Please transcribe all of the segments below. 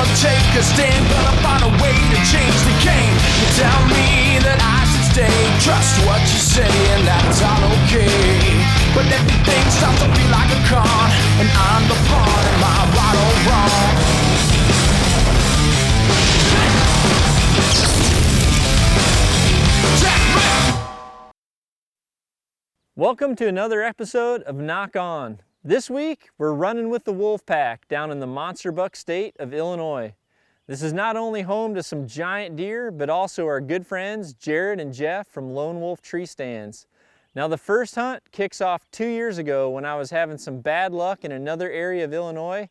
gonna take a stand, gonna find a way to change the game. You tell me that I should stay, trust what you say, and that's all okay. But everything starts to feel like a con, and I'm the pawn. Am I right or wrong? Welcome to another episode of Nock On. This week, we're running with the Wolf Pack down in the monster buck state of Illinois. This is not only home to some giant deer, but also our good friends Jared and Jeff from Lone Wolf Tree Stands. Now the first hunt kicks off 2 years ago when I was having some bad luck in another area of Illinois,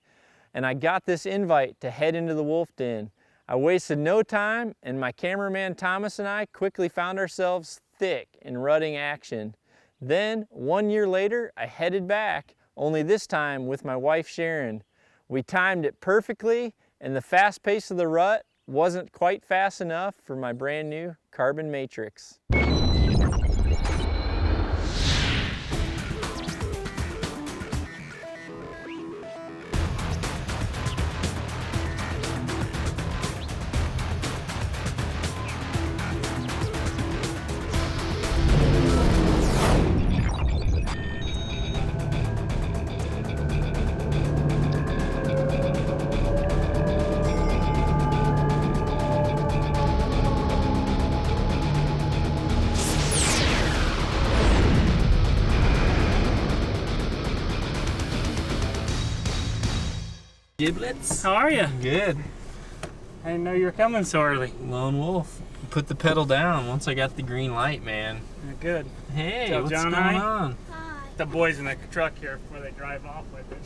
and I got this invite to head into the wolf den. I wasted no time, and my cameraman Thomas and I quickly found ourselves thick in rutting action. Then, 1 year later, I headed back, only this time with my wife Sharon. We timed it perfectly, and the fast pace of the rut wasn't quite fast enough for my brand new Carbon Matrix. Giblets. How are you? Good. I didn't know you were coming so early. Lone Wolf. Put the pedal down once I got the green light, man. Good. Hey, What's up, what's John? going Hi. on? The boys in the truck here before they drive off with it.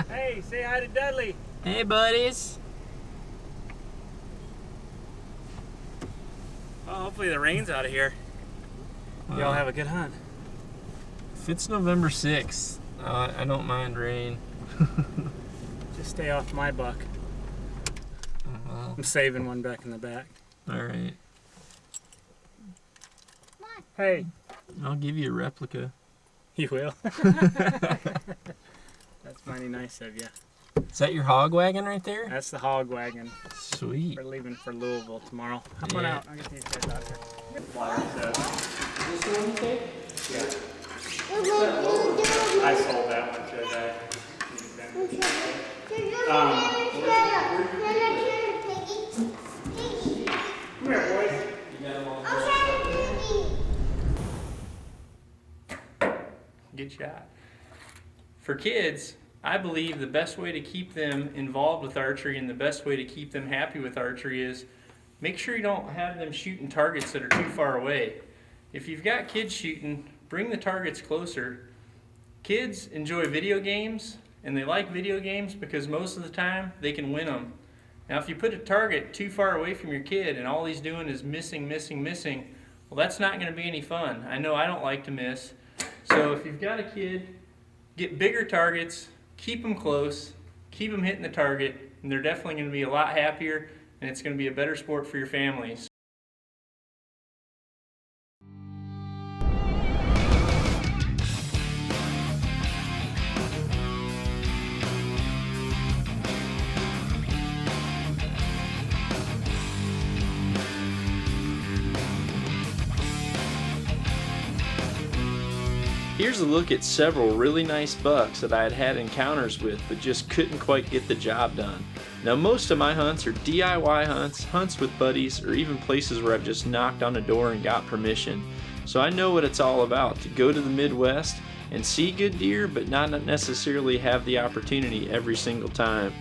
Hey, say hi to Dudley. Hey, buddies. Well, hopefully the rain's out of here. Y'all have a good hunt. If it's November 6th, I don't mind rain. Just stay off my buck. Well, I'm saving one back in the back. all right. Hey. I'll give you a replica. You will? That's mighty nice of you. Is that your hog wagon right there? That's the hog wagon. Sweet. We're leaving for Louisville tomorrow. Hop on Yeah. out. I'll get these guys out here. Is this the one you take? I sold that one today. Come here, boys. Good shot. For kids, I believe the best way to keep them involved with archery and the best way to keep them happy with archery is make sure you don't have them shooting targets that are too far away. If you've got kids shooting, bring the targets closer. Kids enjoy video games, and they like video games because most of the time they can win them. Now if you put a target too far away from your kid and all he's doing is missing, well, that's not going to be any fun. I know I don't like to miss. So if you've got a kid, get bigger targets, keep them close, keep them hitting the target, and they're definitely going to be a lot happier, and it's going to be a better sport for your families. Here's a look at several really nice bucks that I had had encounters with but just couldn't quite get the job done. Now most of my hunts are DIY hunts, hunts with buddies, or even places where I've just knocked on a door and got permission. So I know what it's all about, to go to the Midwest and see good deer but not necessarily have the opportunity every single time.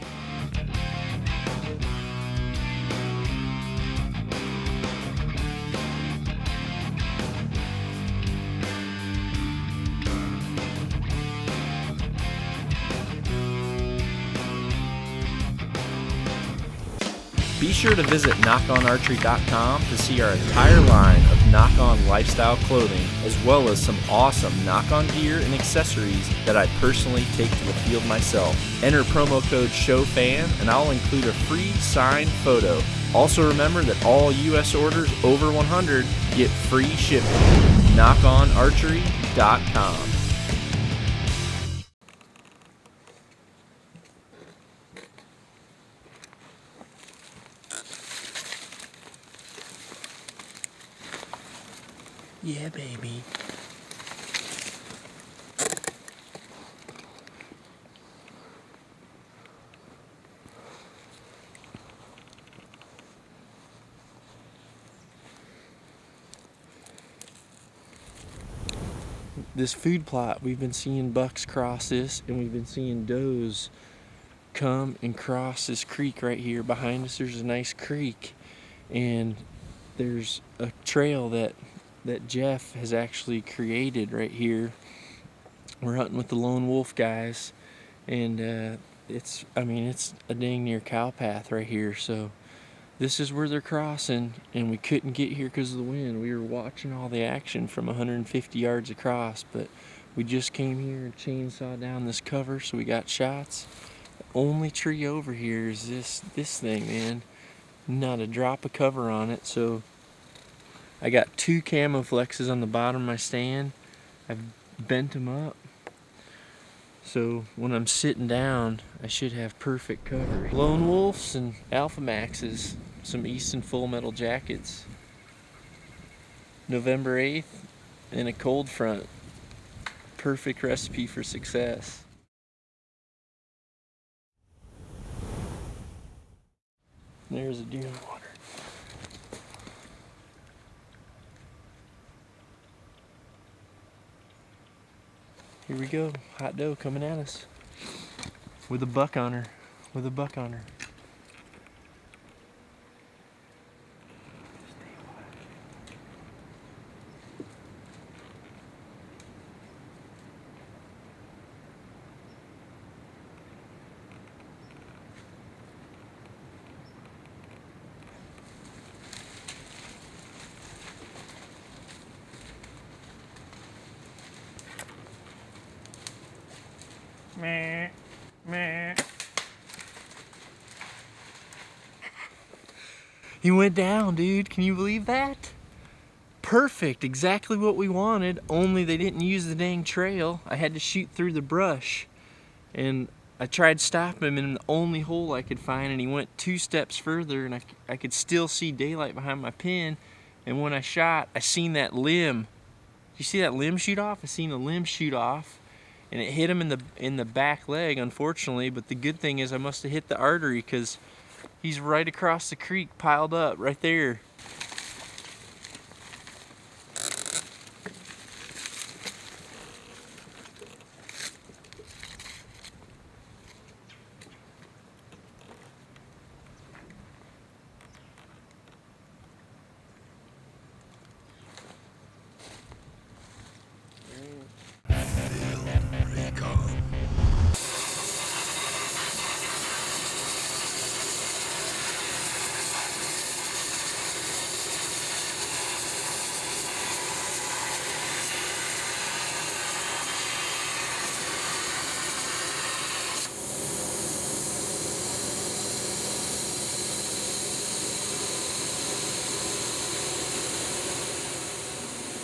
Be sure to visit knockonarchery.com to see our entire line of Nock On lifestyle clothing, as well as some awesome Nock On gear and accessories that I personally take to the field myself. Enter promo code SHOWFAN and I'll include a free signed photo. Also remember that all US orders over 100 get free shipping. knockonarchery.com. Yeah, baby. This food plot, we've been seeing bucks cross this, and we've been seeing does come and cross this creek right here. Behind us there's a nice creek, and there's a trail that Jeff has actually created right here. We're hunting with the Lone Wolf guys, and it's a dang near cow path right here. So this is where they're crossing, and we couldn't get here because of the wind. We were watching all the action from 150 yards across, but we just came here and chainsawed down this cover, so we got shots. The only tree over here is this thing, man. Not a drop of cover on it, so I got 2 Camoflexes on the bottom of my stand. I've bent them up, so when I'm sitting down, I should have perfect cover. Lone Wolves and Alpha Maxes, some Easton Full Metal Jackets. November 8th and a cold front. Perfect recipe for success. There's a deer in the water. Here we go, hot doe coming at us. With a buck on her, Meh. Meh. He went down, dude. Can you believe that? Perfect, exactly what we wanted, only they didn't use the dang trail. I had to shoot through the brush, and I tried stopping him in the only hole I could find, and he went 2 steps further, and I could still see daylight behind my pin. And when I shot, I seen that limb. You see that limb shoot off? I seen a limb shoot off, and it hit him in the back leg, unfortunately. But the good thing is I must have hit the artery, because he's right across the creek, piled up right there.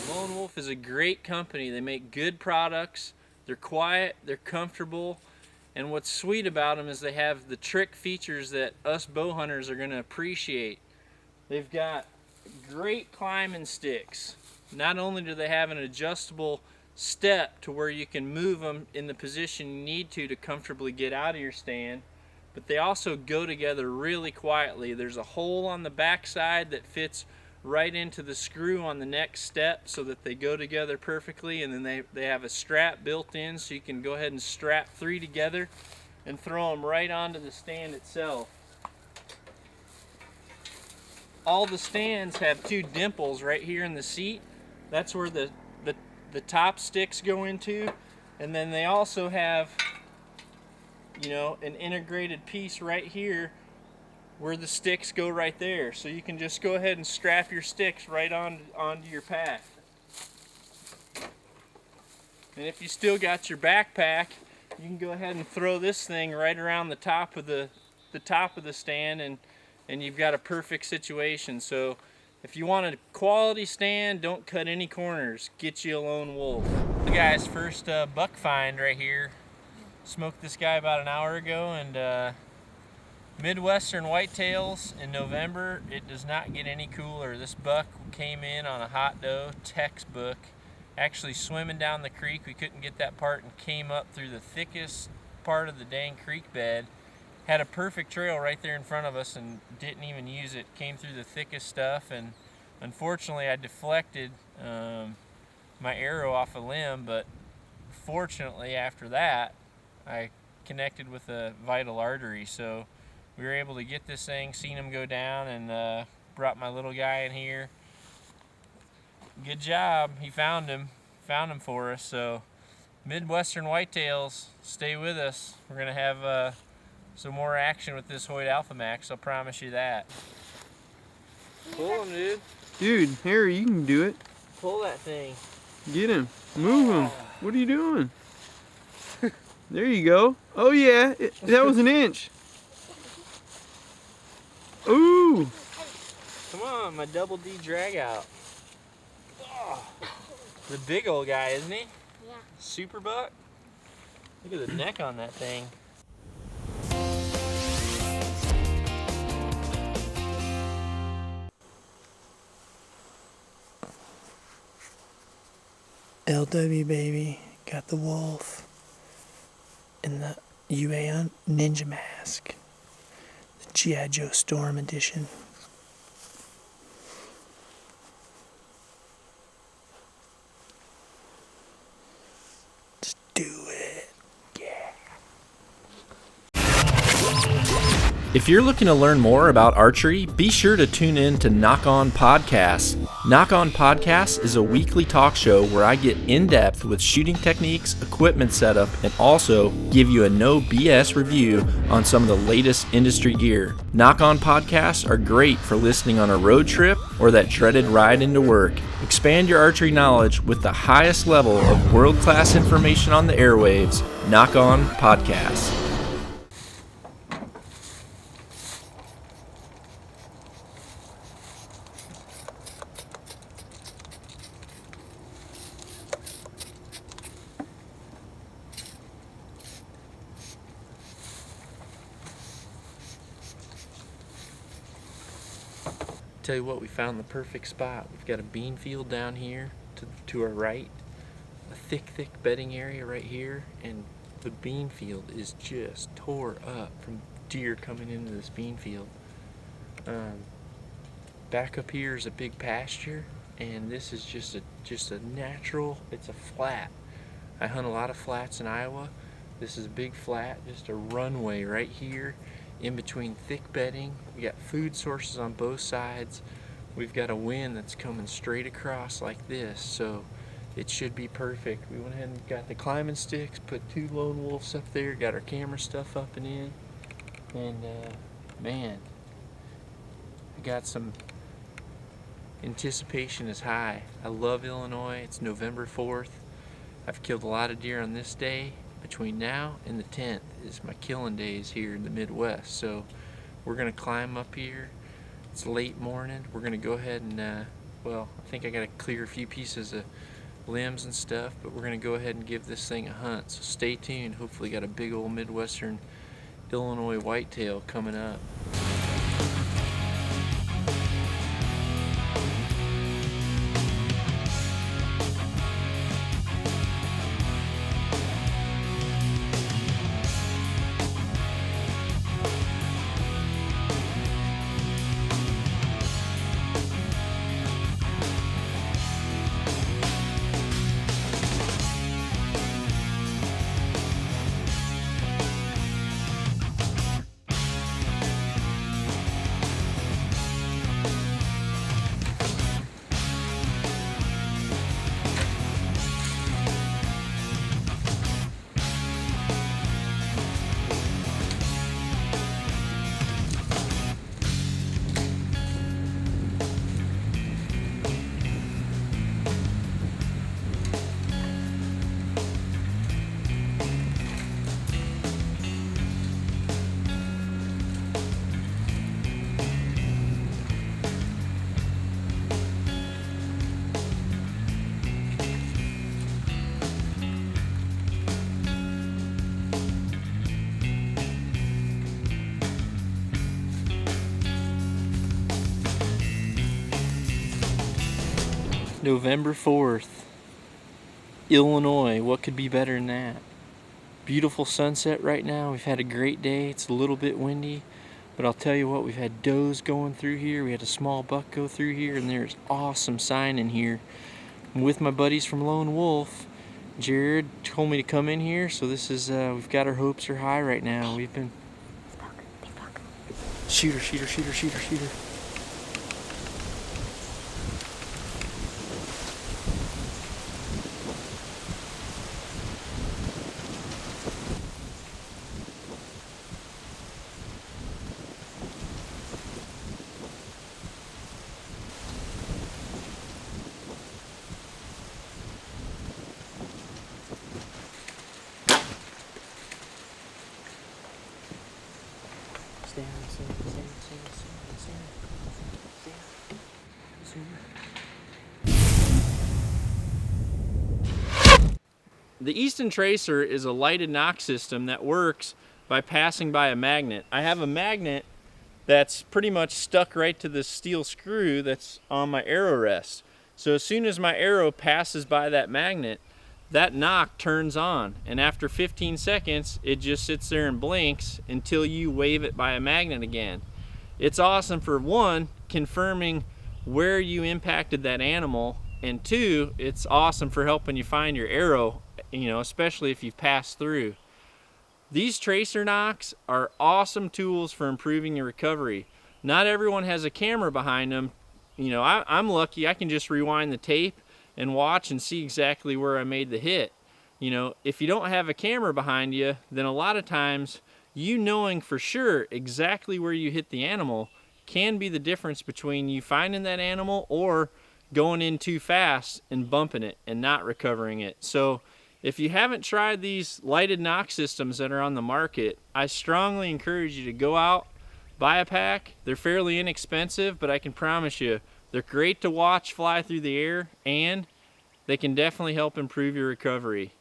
Lone Wolf is a great company. They make good products. They're quiet, they're comfortable, and what's sweet about them is they have the trick features that us bow hunters are going to appreciate. They've got great climbing sticks. Not only do they have an adjustable step to where you can move them in the position you need to comfortably get out of your stand, but they also go together really quietly. There's a hole on the back side that fits right into the screw on the next step so that they go together perfectly, and then they have a strap built in so you can go ahead and strap 3 together and throw them right onto the stand itself. All the stands have 2 dimples right here in the seat. That's where the top sticks go into, and then they also have, you know, an integrated piece right here where the sticks go right there. So you can just go ahead and strap your sticks right onto your pack. And if you still got your backpack, you can go ahead and throw this thing right around the top of the stand, and you've got a perfect situation. So if you want a quality stand, don't cut any corners. Get you a Lone Wolf. The guy's first buck find right here. Smoked this guy about an hour ago, and Midwestern whitetails in November, it does not get any cooler. This buck came in on a hot doe, textbook, actually swimming down the creek. We couldn't get that part and came up through the thickest part of the dang creek bed. Had a perfect trail right there in front of us and didn't even use it. Came through the thickest stuff, and unfortunately I deflected my arrow off a limb, but fortunately after that I connected with a vital artery, so we were able to get this thing, seen him go down, and brought my little guy in here. Good job, he found him for us. So Midwestern whitetails, stay with us. We're gonna have some more action with this Hoyt Alpha Max, I'll promise you that. Pull him, dude. Dude, Harry, you can do it. Pull that thing. Get him. Move him. What are you doing? There you go. Oh yeah, that was an inch. Ooh. Come on, my double D drag out. The big old guy, isn't he? Yeah. Super buck. Look at the neck on that thing. LW baby, got the wolf in the UA Ninja mask, the G.I. Joe Storm edition. Let's do it, yeah. If you're looking to learn more about archery, be sure to tune in to Nock On Podcast. Nock On Podcast is a weekly talk show where I get in-depth with shooting techniques, equipment setup, and also give you a no BS review on some of the latest industry gear. Nock On Podcasts are great for listening on a road trip or that dreaded ride into work. Expand your archery knowledge with the highest level of world-class information on the airwaves. Nock On Podcast. Tell you what, we found the perfect spot. We've got a bean field down here to our right, a thick bedding area right here, and the bean field is just tore up from deer coming into this bean field. Back up here is a big pasture, and this is just a natural, it's a flat. I hunt a lot of flats in Iowa. This is a big flat, just a runway right here in between thick bedding. We got food sources on both sides. We've got a wind that's coming straight across like this, so it should be perfect. We went ahead and got the climbing sticks, put 2 lone wolves up there, got our camera stuff up and in, and man, I got some anticipation is high. I love Illinois. It's November 4th. I've killed a lot of deer on this day. Between now and the 10th is my killing days here in the Midwest. So we're gonna climb up here. It's late morning. We're gonna go ahead and, well, I think I gotta clear a few pieces of limbs and stuff, but we're gonna go ahead and give this thing a hunt. So stay tuned. Hopefully got a big old Midwestern Illinois whitetail coming up. November 4th, Illinois. What could be better than that? Beautiful sunset right now. We've had a great day. It's a little bit windy, but I'll tell you what, we've had does going through here. We had a small buck go through here, and there's awesome sign in here. I'm with my buddies from Lone Wolf. Jared told me to come in here, so this is, we've got our hopes are high right now. We've been... Shooter. The Easton Tracer is a lighted knock system that works by passing by a magnet. I have a magnet that's pretty much stuck right to this steel screw that's on my arrow rest. So as soon as my arrow passes by that magnet, that knock turns on, and after 15 seconds it just sits there and blinks until you wave it by a magnet again. It's awesome for one, confirming where you impacted that animal, and two, it's awesome for helping you find your arrow, you know, especially if you've passed through. These tracer knocks are awesome tools for improving your recovery. Not everyone has a camera behind them. You know, I'm lucky. I can just rewind the tape and watch and see exactly where I made the hit. You know, if you don't have a camera behind you, then a lot of times you knowing for sure exactly where you hit the animal can be the difference between you finding that animal or going in too fast and bumping it and not recovering it. So if you haven't tried these lighted knock systems that are on the market, I strongly encourage you to go out, buy a pack. They're fairly inexpensive, but I can promise you they're great to watch fly through the air, and they can definitely help improve your recovery.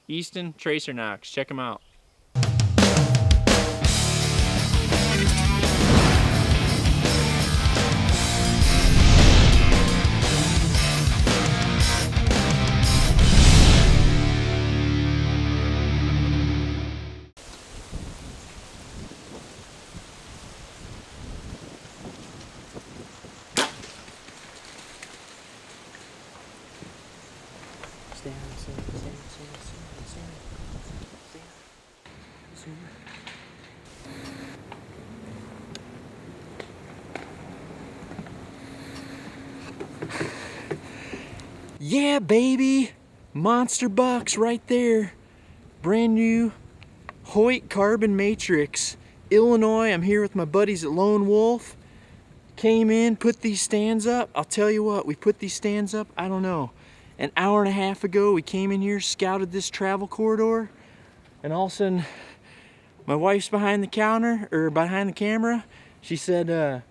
Easton Tracer Knocks, check them out. Yeah, baby, monster bucks right there. Brand new Hoyt Carbon Matrix, Illinois. I'm here with my buddies at Lone Wolf. Came in, put these stands up. I'll tell you what, we put these stands up, I don't know, an hour and a half ago. We came in here, scouted this travel corridor, and all of a sudden, my wife's behind the counter, or behind the camera. She said,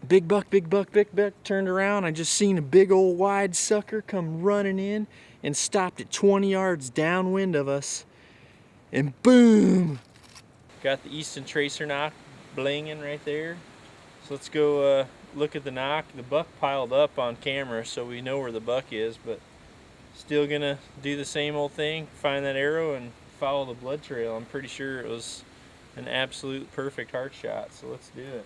big buck, big buck, big buck. Turned around, I just seen a big old wide sucker come running in and stopped at 20 yards downwind of us. And boom! Got the Easton Tracer knock blinging right there. So let's go look at the knock. The buck piled up on camera, so we know where the buck is, but still gonna do the same old thing, find that arrow and follow the blood trail. I'm pretty sure it was an absolute perfect heart shot, so let's do it.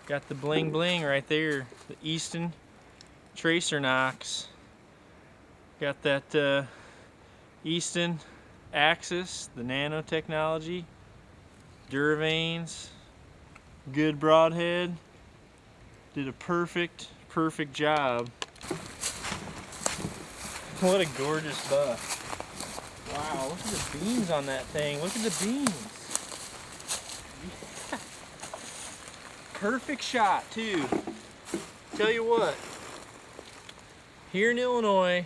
Got the bling bling right there, the Easton Tracer Knocks. Got that Easton Axis, the nanotechnology, Duravanes, good broadhead. Did a perfect job. What a gorgeous buck. Wow, look at the beams on that thing. Look at the beams. Perfect shot too. Tell you what, here in Illinois,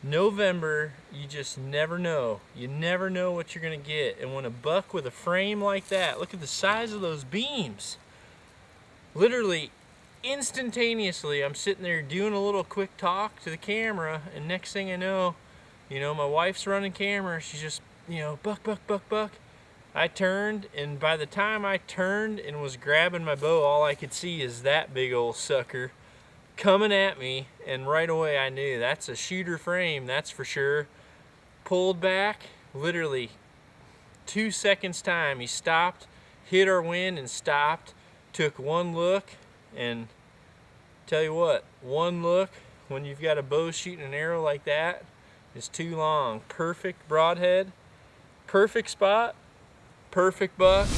November, you just never know. You never know what you're gonna get. And when a buck with a frame like that, look at the size of those beams. Literally, instantaneously, I'm sitting there doing a little quick talk to the camera, and next thing I know, my wife's running camera. She's just, buck, buck, buck, buck. I turned, and by the time I turned and was grabbing my bow, all I could see is that big old sucker coming at me, and right away I knew that's a shooter frame, that's for sure. Pulled back, literally 2 seconds time. He stopped, hit our wind and stopped, took one look, and tell you what, one look when you've got a bow shooting an arrow like that is too long. Perfect broadhead, perfect spot, perfect buck,